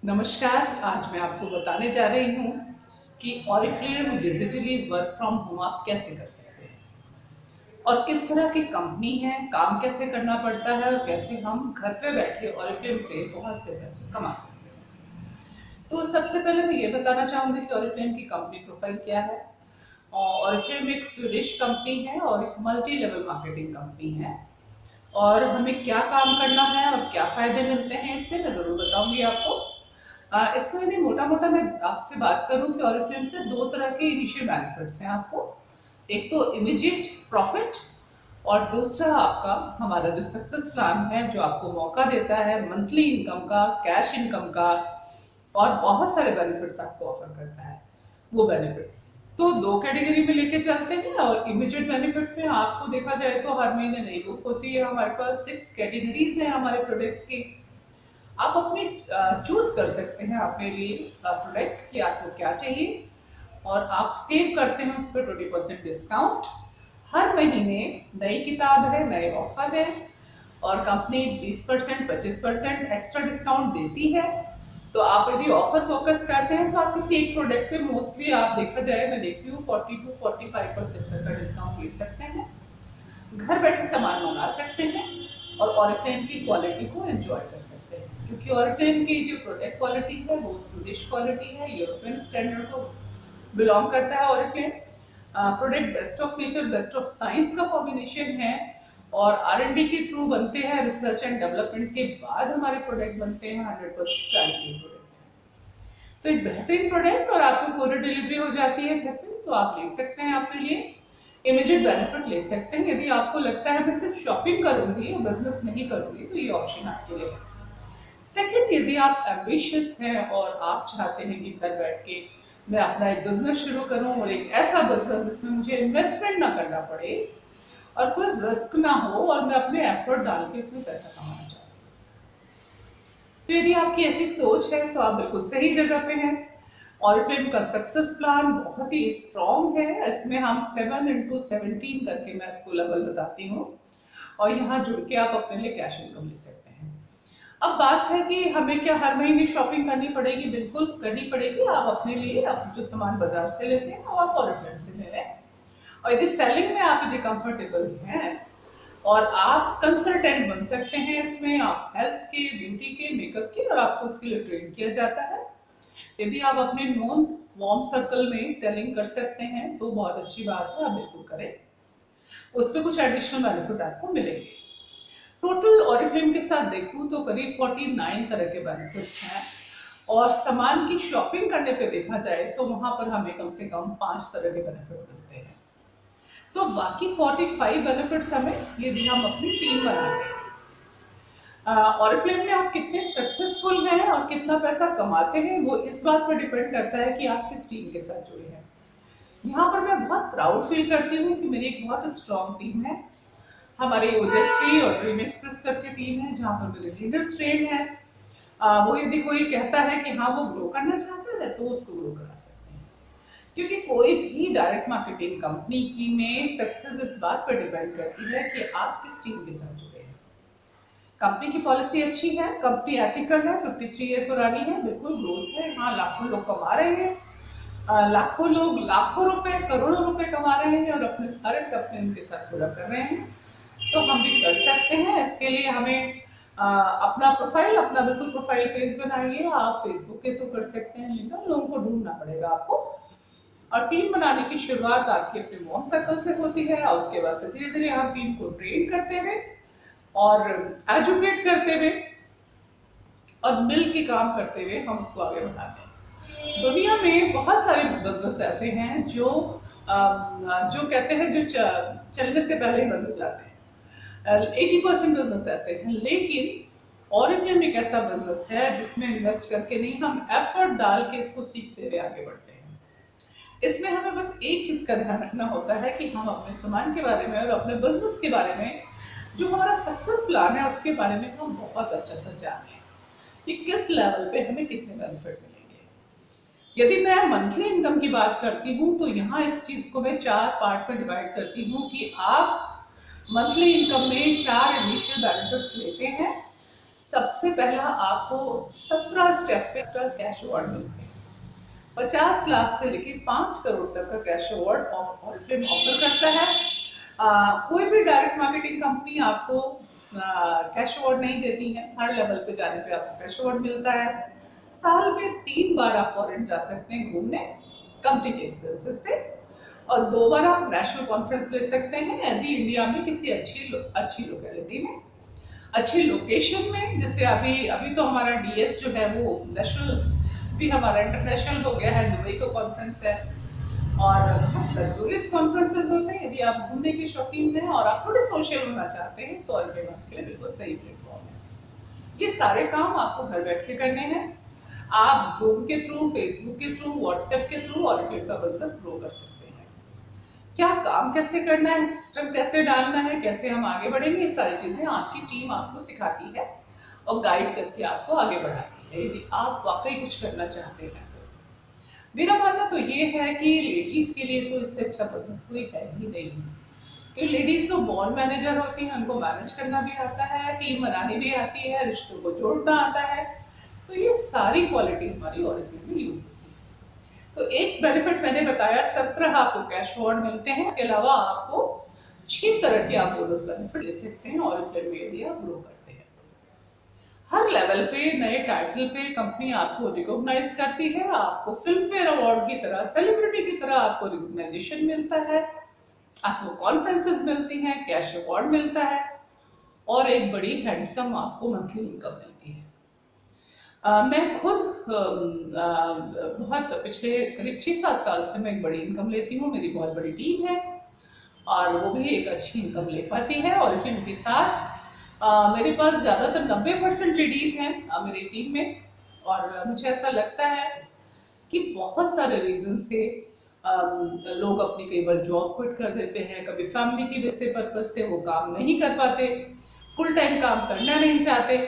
नमस्कार। आज मैं आपको बताने जा रही हूँ कि Oriflame digitally work from home आप कैसे कर सकते हैं और किस तरह की कंपनी है, काम कैसे करना पड़ता है और कैसे हम घर पे बैठे ऑरिफ्लेम से बहुत से पैसे कमा सकते हैं। तो सबसे पहले मैं ये बताना चाहूँगी कि ऑरिफ्लेम की कंपनी प्रोफाइल क्या है। और ऑरिफ्लेम एक स्वीडिश कंपनी है और एक मल्टी लेवल मार्केटिंग कंपनी है। और हमें क्या काम करना है और क्या फायदे मिलते हैं इससे मैं ज़रूर बताऊंगी आपको। इसमें यदि मोटा मोटा मैं आपसे बात करूं कि ऑरिफ्लेम से दो तरह के इनिशियल बेनिफिट्स हैं आपको। एक तो इमीडिएट प्रॉफिट और दूसरा आपका हमारा जो सक्सेस प्लान है जो आपको मौका देता है मंथली इनकम का, कैश इनकम का और बहुत सारे बेनिफिट्स आपको ऑफर करता है वो बेनिफिट। तो दो कैटेगरी में लेके चलते हैं और इमीडिएट बेनिफिट में आपको देखा जाए तो हर महीने नई बुक होती है। हमारे पास 6 कैटेगरीज हैं हमारे प्रोडक्ट्स की। आप अपने चूज कर सकते हैं अपने लिए प्रोडक्ट कि आपको क्या चाहिए और आप सेव करते हैं उस पर 20% डिस्काउंट। हर महीने नई किताब है, नए ऑफर है और कंपनी 20% 25% एक्स्ट्रा डिस्काउंट देती है। तो आप यदि ऑफर फोकस करते हैं तो आप किसी एक प्रोडक्ट पे मोस्टली आप देखा जाए मैं देखती हूँ 40 to 45% तक का डिस्काउंट ले सकते हैं। घर बैठे सामान मंगा सकते हैं और ऑरिफ्लेम की क्वालिटी को एंजॉय कर सकते हैं क्योंकि ऑरिफ्लेम की जो प्रोडक्ट क्वालिटी है वो स्वीडिश क्वालिटी है, यूरोपियन स्टैंडर्ड को बिलोंग करता है Oriflame. Product best of nature best of science का कॉम्बिनेशन है और R&D के थ्रू बनते हैं। रिसर्च एंड डेवलपमेंट के बाद हमारे प्रोडक्ट बनते हैं। 100% क्वालिटी प्रोडक्ट है तो एक बेहतरीन प्रोडक्ट और आपको कोरियर डिलीवरी हो जाती है घर पे। तो आप ले सकते हैं अपने लिए इमीडिएट बेनिफिट ले सकते हैं। यदि आपको लगता है मैं सिर्फ शॉपिंग करूंगी और बिजनेस नहीं करूंगी तो ये ऑप्शन आपके लिए है। सेकंड, यदि आप एम्बिशियस हैं और आप चाहते हैं कि घर बैठ के मैं अपना एक बिजनेस शुरू करूं और एक ऐसा बिजनेस जिसमें मुझे इन्वेस्टमेंट ना करना पड़े और कोई रिस्क ना हो और मैं अपने एफर्ट डाल के इसमें पैसा कमाना चाहती हूँ, तो यदि आपकी ऐसी सोच है तो आप बिल्कुल सही जगह पे हैं। ऑरिफ्लेम का सक्सेस प्लान बहुत ही स्ट्रॉन्ग है। इसमें हम 7x17 करके मैं इसको लेवल बताती हूँ और यहाँ जुड़ के आप अपने लिए कैश इनकम ले सकते हैं। अब बात है कि हमें क्या हर महीने शॉपिंग करनी पड़ेगी? बिल्कुल करनी पड़ेगी। आप अपने लिए आप जो सामान बाजार से लेते हैं वो आप ऑरिफ्लेम से ले रहे हैं और यदि सेलिंग में आप यदि कंफर्टेबल हैं और आप कंसल्टेंट बन सकते हैं इसमें, आप हेल्थ के, ब्यूटी के, मेकअप के और आपको उसके लिए ट्रेन किया जाता है। यदि आप अपने नॉन वार्म सर्कल में सेलिंग कर सकते हैं तो बहुत अच्छी बात है, आप बिल्कुल करें। उस पर कुछ एडिशनल बेनिफिट आपको मिलेंगे। टोटल ऑरिफ्लेम के साथ देखूं तो करीब 49 तरह के बेनिफिट्स हैं और सामान की शॉपिंग करने पे देखा जाए तो वहां पर हमें कम से कम 5 तरह के बेनिफिट मिलते हैं। तो बाकी 45 बेनिफिट्स हमें यदि हम अपनी टीम बनाते हैं। ऑरिफ्लेम में आप कितने सक्सेसफुल हैं और कितना पैसा कमाते हैं वो इस बात पर डिपेंड करता है कि आप किस टीम के साथ जुड़े हैं। यहाँ पर मैं बहुत प्राउड फील करती हूँ कि मेरी एक बहुत स्ट्रॉन्ग टीम है। हमारे ओजस्वी और ड्रीम एक्सप्रेस करके टीम है जहाँ पर मेरे लीडर्स ट्रेन है। वो यदि कोई कहता है कि हाँ वो ग्रो करना चाहता है तो उसको ग्रो करा सकते हैं क्योंकि कोई भी डायरेक्ट मार्केटिंग कंपनी की में सक्सेस इस बात पर डिपेंड करती है कि आप किस टीम के साथ जुड़े हैं। कंपनी की पॉलिसी अच्छी है, कंपनी एथिकल है, 53 ईयर पुरानी है, बिल्कुल ग्रोथ है। हाँ, लाखों लोग कमा रहे हैं, लाखों लोग लाखों रुपए करोड़ों रुपए कमा रहे हैं और अपने सारे सपने उनके साथ पूरा कर रहे हैं। तो हम भी कर सकते हैं। इसके लिए हमें अपना प्रोफाइल, अपना बिल्कुल प्रोफाइल पेज बनाइए। आप फेसबुक के थ्रू कर सकते हैं, लेकिन लोगों को ढूंढना पड़ेगा आपको। और टीम बनाने की शुरुआत आपके अपने वार्म सर्कल से होती है और उसके बाद से धीरे धीरे हम टीम को ट्रेन करते हुए और एजुकेट करते हुए और मिल के काम करते हुए हम उसको आगे बढ़ाते हैं। दुनिया में बहुत सारे बिजनेस ऐसे हैं जो कहते हैं जो चलने से पहले ही बंद हो जाते हैं। 80% बिजनेस ऐसे हैं, लेकिन ऑरिफ्लेम एक ऐसा बिजनेस है जिसमें इन्वेस्ट करके नहीं, हम एफर्ट डाल के इसको सीखते हुए आगे बढ़ते हैं। इसमें हमें बस एक चीज का ध्यान रखना होता है कि हम अपने सामान के बारे में और अपने बिजनेस के बारे में, जो हमारा सक्सेस प्लान है उसके बारे में हम बहुत अच्छा सा जान लें कि किस लेवल पे हमें कितने बेनिफिट मिलेंगे। यदि मैं मंथली इनकम की बात करती हूँ तो यहाँ इस चीज को मैं 4 पार्ट में डिवाइड करती हूँ कि आप मंथली इनकम में 4 इनिशियल बेनिफिट्स लेते हैं सबसे पहला आपको 17 स्टेप पे कैश अवार्ड मिलते हैं। 50 लाख से लेकर 5 करोड़ तक का कैश अवार्ड ऑरिफ्लेम ऑफर करता है। कोई भी डायरेक्ट मार्केटिंग कंपनी आपको कैश अवार्ड नहीं देती है। हर लेवल पे जाने पे आपको कैश अवार्ड मिलता है। साल में 3 बार आप फॉरेन जा सकते हैं घूमने कंपनी के एक्सपेंसेस पे, और 2 बार आप नेशनल कॉन्फ्रेंस ले सकते हैं यदि इंडिया में किसी अच्छी लोकेलिटी में, अच्छी लोकेशन में। जैसे अभी अभी तो हमारा डीएस जो है वो नेशनल भी हमारा इंटरनेशनल हो गया है, दुबई का कॉन्फ्रेंस है, और बहुत लग्जूरियस कॉन्फ्रेंसेस होते हैं। यदि आप घूमने के शौकीन हैं और आप थोड़े सोशल होना चाहते हैं तो ऑरिफ्लेम के लिए बिल्कुल सही प्लेटफॉर्म है। ये सारे काम आपको घर बैठ के करने हैं। आप जूम के थ्रू, फेसबुक के थ्रू, व्हाट्सएप के थ्रू ऑरिफ्लेम का बिजनेस ग्रो कर सकते हैं। क्या काम कैसे करना है, सिस्टम कैसे डालना है, कैसे हम आगे बढ़ेंगे, ये सारी चीजें आपकी टीम आपको सिखाती है और गाइड करके आपको आगे बढ़ाती है यदि आप वाकई कुछ करना चाहते हैं तो। मेरा मानना तो ये है कि लेडीज के लिए तो इससे अच्छा बिजनेस कोई है ही नहीं, क्योंकि लेडीज तो बॉन्ड मैनेजर होती हैं, उनको मैनेज करना भी आता है, टीम बनानी भी आती है, रिश्तों को जोड़ना आता है। तो ये सारी क्वालिटी हमारी ऑरिफ्लेम में यूज होती है। तो एक बेनिफिट मैंने बताया, 17 आपको कैश अवार्ड मिलते हैं। इसके अलावा आपको 6 तरह के आप बोनस बेनिफिट दे सकते हैं ऑरिफ्लेम में यदि आप ग्रो करते हैं। हर लेवल पे, नए टाइटल पे कंपनी आपको रिकॉग्नाइज करती है। आपको फिल्म फेयर अवार्ड की तरह, सेलिब्रिटी की तरह आपको रिकॉग्नाइजेशन मिलता है, आपको कॉन्फ्रेंसेस मिलती हैं, कैश अवार्ड मिलता है, और एक बड़ी हैंडसम आपको मंथली इनकम मिलती है। मैं खुद बहुत पिछले करीब 6-7 साल से मैं एक बड़ी इनकम लेती हूँ। मेरी बहुत बड़ी टीम है और वो भी एक अच्छी इनकम ले पाती है। और इनके साथ मेरे पास ज़्यादातर 90% लेडीज़ हैं मेरी टीम में, और मुझे ऐसा लगता है कि बहुत सारे रीज़न से लोग अपनी कई बार जॉब क्विट कर देते हैं, कभी फैमिली की वजह से पर्पज से वो काम नहीं कर पाते, फुल टाइम काम करना नहीं चाहते।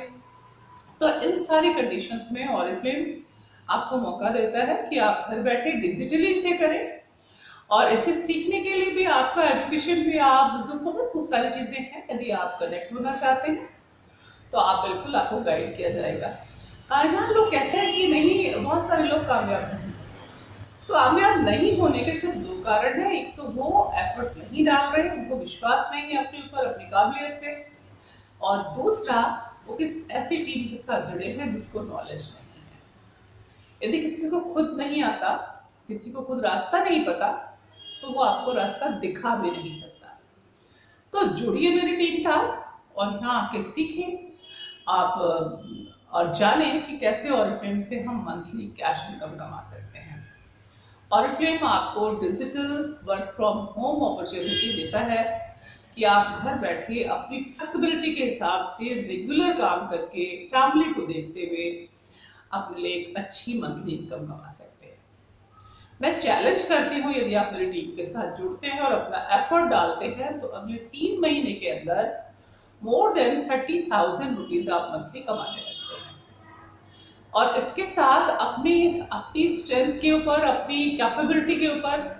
तो इन सारी कंडीशंस में ऑरिफ्लेम आपको मौका देता है कि आप घर बैठे डिजिटली इसे करें, और इसे सीखने के लिए भी आपका एजुकेशन भी, आप जो बहुत सारी चीज़ें हैं, यदि आप कनेक्ट होना चाहते हैं तो आप बिल्कुल, आपको गाइड किया जाएगा। यहाँ लोग कहते हैं कि नहीं, बहुत सारे लोग कामयाब नहीं, तो कामयाब नहीं होने के सिर्फ 2 कारण हैं। एक तो वो एफर्ट नहीं डाल रहे, उनको विश्वास नहीं है अपने ऊपर, अपनी काबिलियत पे, और दूसरा वो किस ऐसी टीम के साथ जुड़े हैं जिसको नॉलेज नहीं है। यदि किसी को खुद नहीं आता, किसी को खुद रास्ता नहीं पता, तो वो आपको रास्ता दिखा भी नहीं सकता। तो जुड़िए मेरी टीम के साथ और यहाँ आके सीखें आप, और जानें कि कैसे ऑरिफ्लेम से हम मंथली कैश इनकम कमा सकते हैं। ऑरिफ्लेम आपको digital work from home opportunity देता है कि आप घर बैठे अपनी फ्लेक्सिबिलिटी के हिसाब से रेगुलर काम करके, फैमिली को देखते हुए अपने लिए एक अच्छी मंथली इनकम कमा सकते हैं। मैं चैलेंज करती हूँ, यदि आप मेरी टीम के साथ जुड़ते हैं और अपना एफर्ट डालते हैं तो अगले 3 महीने के अंदर मोर देन 30,000 रुपीज आप मंथली कमाने लगते हैं। और इसके साथ अपनी स्ट्रेंथ के ऊपर, अपनी कैपेबिलिटी के ऊपर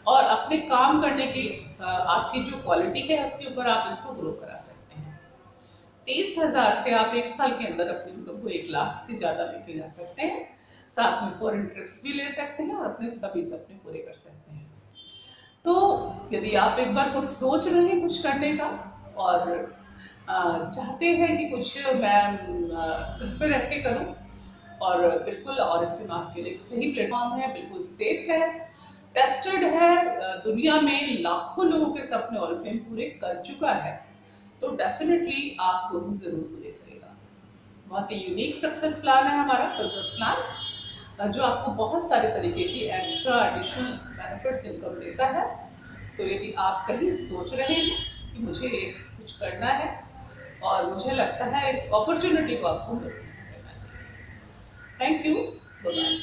और अपने काम करने की आपकी जो क्वालिटी है उसके ऊपर आप इसको ग्रो करा सकते हैं। 30,000 से आप 1 साल के अंदर अपनी इनकम को 1 लाख से ज़्यादा लेके जा सकते हैं। साथ में फॉरेन ट्रिप्स भी ले सकते हैं और अपने सभी सपने पूरे कर सकते हैं। तो यदि आप एक बार कुछ सोच रहे हैं कुछ करने का, और चाहते हैं कि कुछ मैं घर पे रह के करूँ, और बिल्कुल ऑरिफ्लेम आपके लिए एक सही प्लेटफॉर्म है, बिल्कुल सेफ है, टेस्टेड है, दुनिया में लाखों लोगों के सपने ऑरिफ्लेम पूरे कर चुका है, तो डेफिनेटली आपको भी जरूर पूरे करेगा। बहुत ही यूनिक सक्सेस प्लान है हमारा बिजनेस प्लान, जो आपको बहुत सारे तरीके की एक्स्ट्रा एडिशनल बेनिफिट्स इनकम देता है। तो यदि आप कहीं सोच रहे हैं कि मुझे कुछ करना है और मुझे लगता है इस अपॉर्चुनिटी को आपको मिस नहीं करना चाहिए। Thank you, bye.